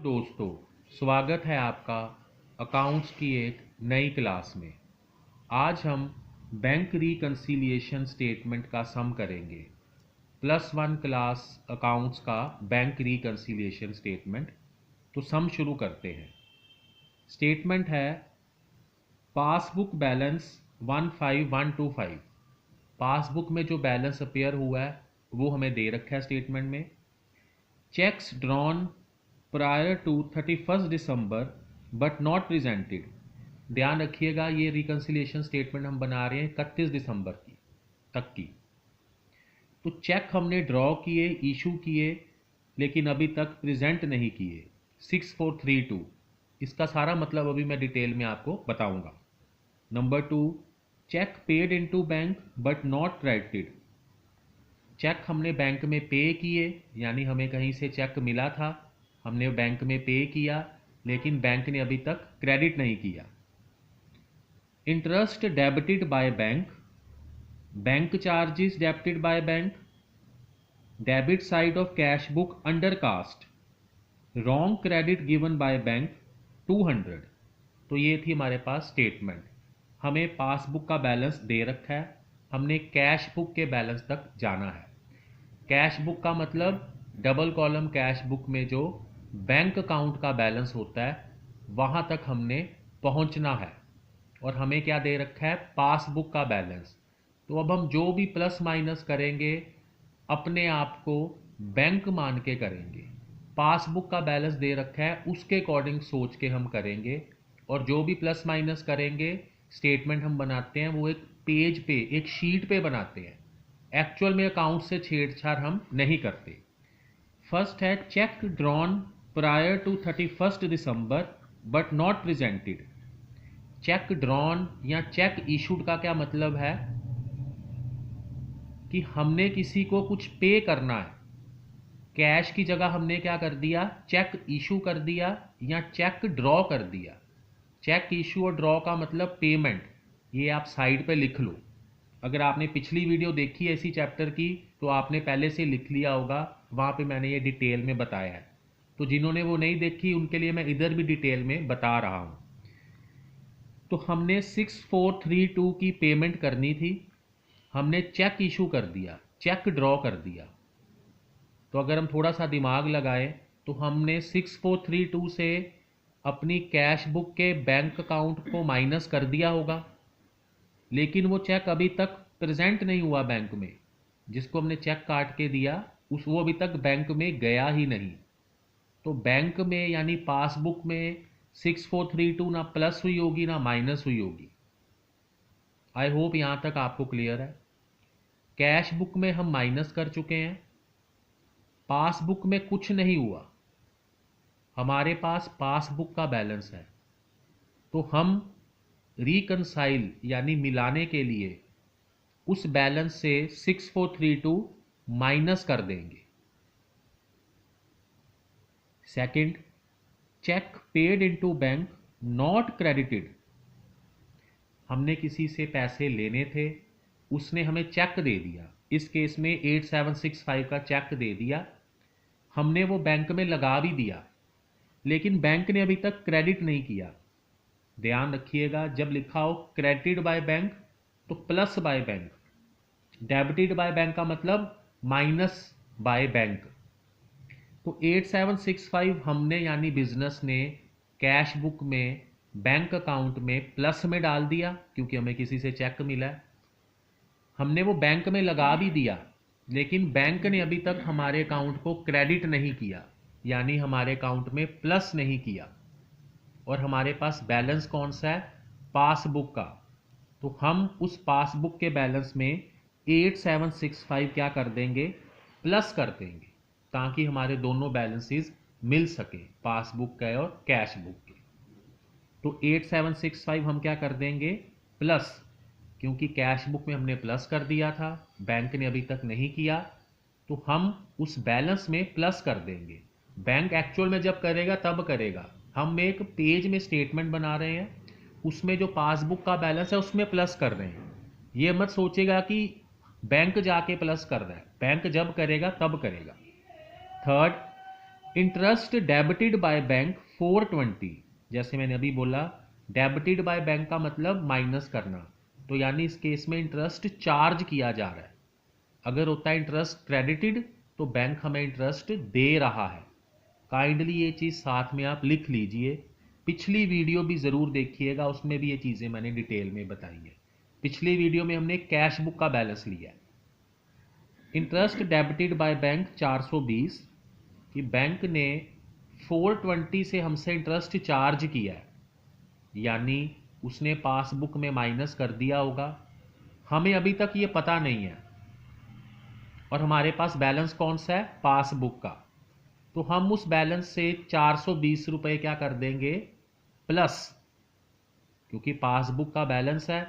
दोस्तों, स्वागत है आपका अकाउंट्स की एक नई क्लास में। आज हम बैंक रिकन्सिलिएशन स्टेटमेंट का सम करेंगे। +1 क्लास अकाउंट्स का बैंक रिकन्सिलिएशन स्टेटमेंट। तो सम शुरू करते हैं। स्टेटमेंट है पासबुक बैलेंस 15125। पासबुक में जो बैलेंस अपीयर हुआ है वो हमें दे रखा है स्टेटमेंट में। Cheques drawn prior to 31 December but not presented. ध्यान रखिएगा, ये रिकन्सिलिएशन स्टेटमेंट हम बना रहे हैं 31 दिसंबर की तक की। तो चेक हमने ड्रॉ किए, इशू किए, लेकिन अभी तक प्रेजेंट नहीं किए। 6432, इसका सारा मतलब अभी मैं डिटेल में आपको बताऊंगा। नंबर 2, cheque paid into bank but not credited. Cheque हमने बैंक में पे किए, यानी हमें कहीं से चेक मिला था, हमने बैंक में पे किया, लेकिन बैंक ने अभी तक क्रेडिट नहीं किया। Interest debited by bank, bank charges debited by bank, debit side of cash book under cast, wrong credit given by bank 200। तो ये थी हमारे पास स्टेटमेंट। हमें पासबुक का बैलेंस दे रखा है, हमने कैश बुक के बैलेंस तक जाना है। कैश बुक का मतलब डबल कॉलम कैश बुक में जो बैंक अकाउंट का बैलेंस होता है वहां तक हमने पहुंचना है। और हमें क्या दे रखा है? पासबुक का बैलेंस। तो अब हम जो भी प्लस माइनस करेंगे अपने आप को बैंक मान के करेंगे। पासबुक का बैलेंस दे रखा है, उसके अकॉर्डिंग सोच के हम करेंगे। और जो भी प्लस माइनस करेंगे, स्टेटमेंट हम बनाते हैं वो एक पेज पे, एक शीट पे बनाते हैं। एक्चुअल में अकाउंट से छेड़छाड़ हम नहीं करते। फर्स्ट है cheque drawn prior to 31 December but not presented. Cheque drawn या चेक इशूड का क्या मतलब है कि हमने किसी को कुछ पे करना है। कैश की जगह हमने क्या कर दिया? चेक इशू कर दिया या चेक ड्रॉ कर दिया। चेक इशू और ड्रॉ का मतलब पेमेंट। ये आप साइड पे लिख लो। अगर आपने पिछली वीडियो देखी है इसी चैप्टर की तो आपने पहले से लिख लिया होगा, वहाँ पे मैंने ये डिटेल में बताया है। तो जिन्होंने वो नहीं देखी उनके लिए मैं इधर भी डिटेल में बता रहा हूँ। तो हमने 6432 की पेमेंट करनी थी, हमने चेक इशू कर दिया, चेक ड्रॉ कर दिया। तो अगर हम थोड़ा सा दिमाग लगाएं तो हमने 6432 से अपनी कैश बुक के बैंक अकाउंट को माइनस कर दिया होगा, लेकिन वो चेक अभी तक प्रेजेंट नहीं हुआ बैंक में। जिसको हमने चेक काट के दिया वो अभी तक बैंक में गया ही नहीं। तो बैंक में यानी पासबुक में 6432 ना प्लस हुई होगी ना माइनस हुई होगी। आई होप यहां तक आपको क्लियर है। कैश बुक में हम माइनस कर चुके हैं, पासबुक में कुछ नहीं हुआ, हमारे पास पासबुक का बैलेंस है। तो हम रिकनसाइल यानी मिलाने के लिए उस बैलेंस से 6432 माइनस कर देंगे। Second, cheque paid into bank not credited. हमने किसी से पैसे लेने थे, उसने हमें चेक दे दिया, इस केस में 8765 का चेक दे दिया, हमने वो बैंक में लगा भी दिया, लेकिन बैंक ने अभी तक क्रेडिट नहीं किया। ध्यान रखिएगा, जब लिखा हो क्रेडिटेड बाय बैंक तो plus by bank, debited by bank का मतलब माइनस बाय बैंक। तो 8765 हमने यानी बिजनेस ने कैश बुक में बैंक अकाउंट में प्लस में डाल दिया क्योंकि हमें किसी से चेक मिला है। हमने वो बैंक में लगा भी दिया, लेकिन बैंक ने अभी तक हमारे अकाउंट को क्रेडिट नहीं किया, यानी हमारे अकाउंट में प्लस नहीं किया। और हमारे पास बैलेंस कौन सा है? पासबुक का। तो हम उस पासबुक के बैलेंस में 8765 क्या कर देंगे? प्लस कर देंगे, ताकि हमारे दोनों बैलेंसेस मिल सके, पासबुक का और कैश बुक के। तो 8765 हम क्या कर देंगे? प्लस, क्योंकि कैश बुक में हमने प्लस कर दिया था, बैंक ने अभी तक नहीं किया, तो हम उस बैलेंस में प्लस कर देंगे। बैंक एक्चुअल में जब करेगा तब करेगा। हम एक पेज में स्टेटमेंट बना रहे हैं, उसमें जो पासबुक का बैलेंस है उसमें प्लस कर रहे हैं। ये मत सोचेगा कि बैंक जाके प्लस कर रहा है, बैंक जब करेगा तब करेगा। Third, interest debited by bank 420, जैसे मैंने अभी बोला डेबिटेड बाय बैंक का मतलब माइनस करना, तो यानी इस केस में इंटरेस्ट चार्ज किया जा रहा है। अगर होता है इंटरेस्ट क्रेडिटेड तो बैंक हमें इंटरेस्ट दे रहा है। काइंडली ये चीज़ साथ में आप लिख लीजिए। पिछली वीडियो भी ज़रूर देखिएगा, उसमें भी ये चीज़ें मैंने डिटेल में बताई है। पिछली वीडियो में हमने कैश बुक का बैलेंस लिया है। इंटरेस्ट डेबिटेड बाय बैंक 420 कि बैंक ने 420 से हमसे इंटरेस्ट चार्ज किया है, यानी उसने पासबुक में माइनस कर दिया होगा। हमें अभी तक ये पता नहीं है और हमारे पास बैलेंस कौन सा है, पासबुक का। तो हम उस बैलेंस से 420 रुपये क्या कर देंगे, प्लस, क्योंकि पासबुक का बैलेंस है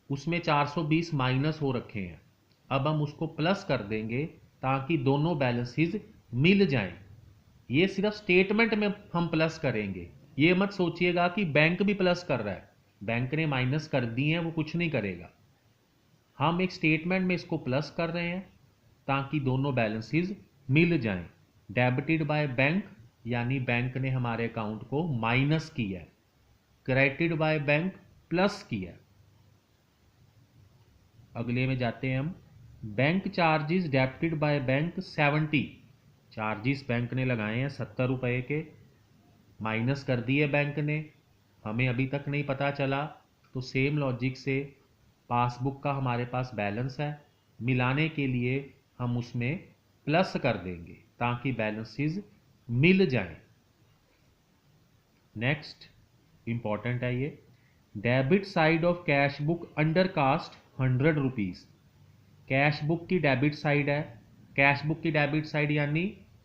उसमें 420 माइनस हो रखे हैं। अब हम उसको प्लस कर देंगे ताकि दोनों बैलेंसेस मिल जाएं। ये सिर्फ स्टेटमेंट में हम प्लस करेंगे, ये मत सोचिएगा कि बैंक भी प्लस कर रहा है। बैंक ने माइनस कर दिए हैं, वो कुछ नहीं करेगा। हम एक स्टेटमेंट में इसको प्लस कर रहे हैं ताकि दोनों बैलेंसेस मिल जाएं। डेबिटेड बाय बैंक यानी बैंक ने हमारे अकाउंट को माइनस किया है, क्रेडिटेड बाय बैंक प्लस किया है। अगले में जाते हैं हम। Bank charges debited by bank 70, charges bank ने लगाए हैं 70 रुपये के, माइनस कर दिए बैंक ने, हमें अभी तक नहीं पता चला। तो सेम लॉजिक से पासबुक का हमारे पास बैलेंस है, मिलाने के लिए हम उसमें प्लस कर देंगे ताकि बैलेंसेस मिल जाएं। नेक्स्ट इंपॉर्टेंट है ये, debit side of cash book under cast 100 rupees. Cash book की डेबिट साइड है, कैश बुक की डेबिट साइड यानी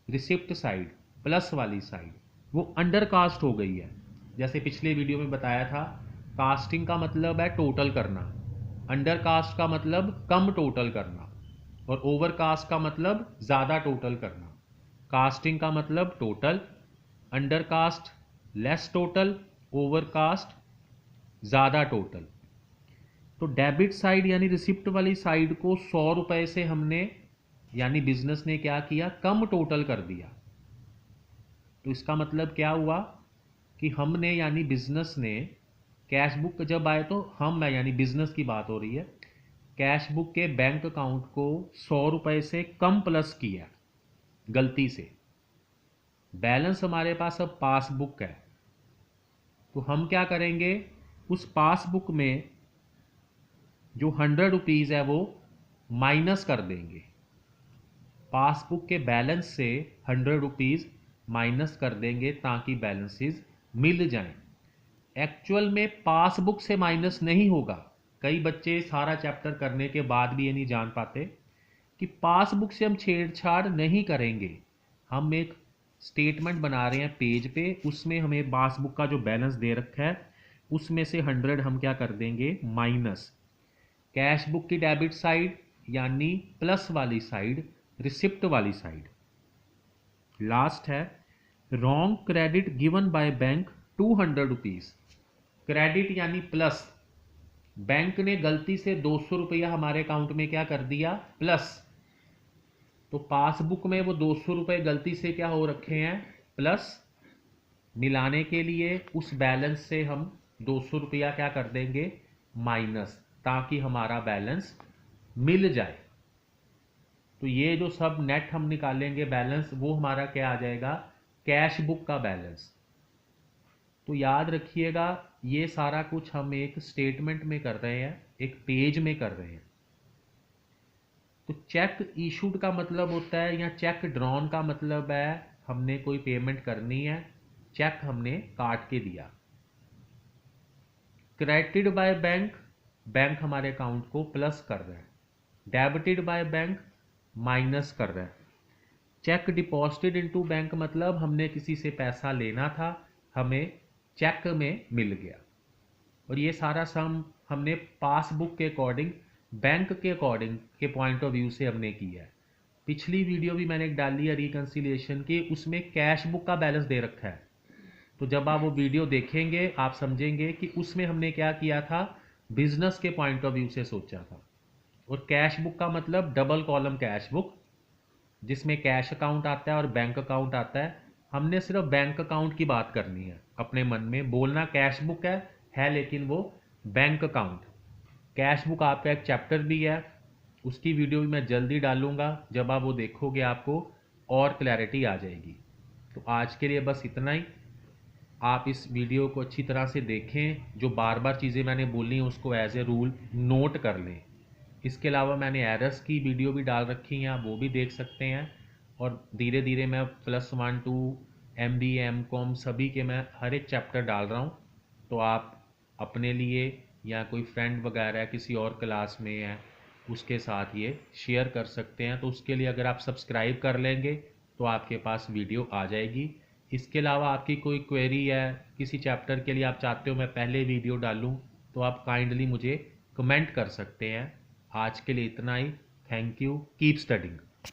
रिसिप्ट साइड, प्लस वाली साइड, वो अंडर कास्ट हो गई है। जैसे पिछले वीडियो में बताया था, कास्टिंग का मतलब है टोटल करना, अंडर कास्ट का मतलब कम टोटल करना, और ओवर कास्ट का मतलब ज़्यादा टोटल करना। कास्टिंग का मतलब total, under cast less total, over cast ज़्यादा टोटल। तो डेबिट साइड यानी रिसिप्ट वाली साइड को 100 रुपये से हमने यानी बिजनेस ने क्या किया, कम टोटल कर दिया। तो इसका मतलब क्या हुआ कि हमने यानी बिजनेस ने कैश बुक जब आए तो हम यानी बिजनेस की बात हो रही है, कैश बुक के बैंक अकाउंट को 100 रुपये से कम प्लस किया गलती से। बैलेंस हमारे पास अब पासबुक है, तो हम क्या करेंगे, उस पासबुक में जो 100 रुपीज़ है वो माइनस कर देंगे। पासबुक के बैलेंस से 100 रुपीज़ माइनस कर देंगे ताकि बैलेंसेस मिल जाएं। एक्चुअल में पासबुक से माइनस नहीं होगा। कई बच्चे सारा चैप्टर करने के बाद भी ये नहीं जान पाते कि पासबुक से हम छेड़छाड़ नहीं करेंगे। हम एक स्टेटमेंट बना रहे हैं पेज पे, उसमें हमें पासबुक का जो बैलेंस दे रखा है उसमें से 100 हम क्या कर देंगे, माइनस। कैश बुक की डेबिट साइड यानी प्लस वाली साइड, रिसिप्ट वाली साइड। लास्ट है wrong credit given by bank 200 rupees. Credit यानी प्लस, बैंक ने गलती से 200 रुपया हमारे अकाउंट में क्या कर दिया, प्लस। तो पासबुक में वो 200 रुपये गलती से क्या हो रखे हैं, प्लस। मिलाने के लिए उस बैलेंस से हम 200 रुपया क्या कर देंगे, माइनस, ताकि हमारा बैलेंस मिल जाए। तो ये जो सब नेट हम निकालेंगे बैलेंस, वो हमारा क्या आ जाएगा, कैश बुक का बैलेंस। तो याद रखिएगा ये सारा कुछ हम एक स्टेटमेंट में कर रहे हैं, एक पेज में कर रहे हैं। तो चेक इशूड का मतलब होता है, या चेक ड्रॉन का मतलब है हमने कोई पेमेंट करनी है, चेक हमने काट के दिया। क्रेडिटेड बाय बैंक, बैंक हमारे अकाउंट को प्लस कर रहा है। डेबिटेड बाय बैंक माइनस कर रहा है। चेक डिपॉजिटेड इनटू बैंक मतलब हमने किसी से पैसा लेना था, हमें चेक में मिल गया। और ये सारा सम हमने पासबुक के अकॉर्डिंग, बैंक के अकॉर्डिंग के पॉइंट ऑफ व्यू से हमने किया है। पिछली वीडियो भी मैंने एक डाली है रिकंसिलिएशन की, उसमें कैश बुक का बैलेंस दे रखा है। तो जब आप वो वीडियो देखेंगे आप समझेंगे कि उसमें हमने क्या किया था, बिजनेस के पॉइंट ऑफ व्यू से सोचा था। और कैश बुक का मतलब डबल कॉलम कैश बुक, जिसमें कैश अकाउंट आता है और बैंक अकाउंट आता है। हमने सिर्फ बैंक अकाउंट की बात करनी है अपने मन में, बोलना कैश बुक है लेकिन वो बैंक अकाउंट। कैश बुक आपका एक चैप्टर भी है, उसकी वीडियो भी मैं जल्दी डालूंगा। जब आप वो देखोगे आपको और क्लैरिटी आ जाएगी। तो आज के लिए बस इतना ही। आप इस वीडियो को अच्छी तरह से देखें, जो बार बार चीज़ें मैंने बोली हैं उसको एज ए रूल नोट कर लें। इसके अलावा मैंने एरर्स की वीडियो भी डाल रखी हैं, आप वो भी देख सकते हैं। और धीरे धीरे मैं +1 2 MBA MCOM सभी के मैं हर एक चैप्टर डाल रहा हूँ। तो आप अपने लिए या कोई फ्रेंड वगैरह किसी और क्लास में है उसके साथ ये शेयर कर सकते हैं। तो उसके लिए अगर आप सब्सक्राइब कर लेंगे तो आपके पास वीडियो आ जाएगी। इसके अलावा आपकी कोई क्वेरी है किसी चैप्टर के लिए, आप चाहते हो मैं पहले वीडियो डालूं, तो आप काइंडली मुझे कमेंट कर सकते हैं। आज के लिए इतना ही। Thank you. Keep studying.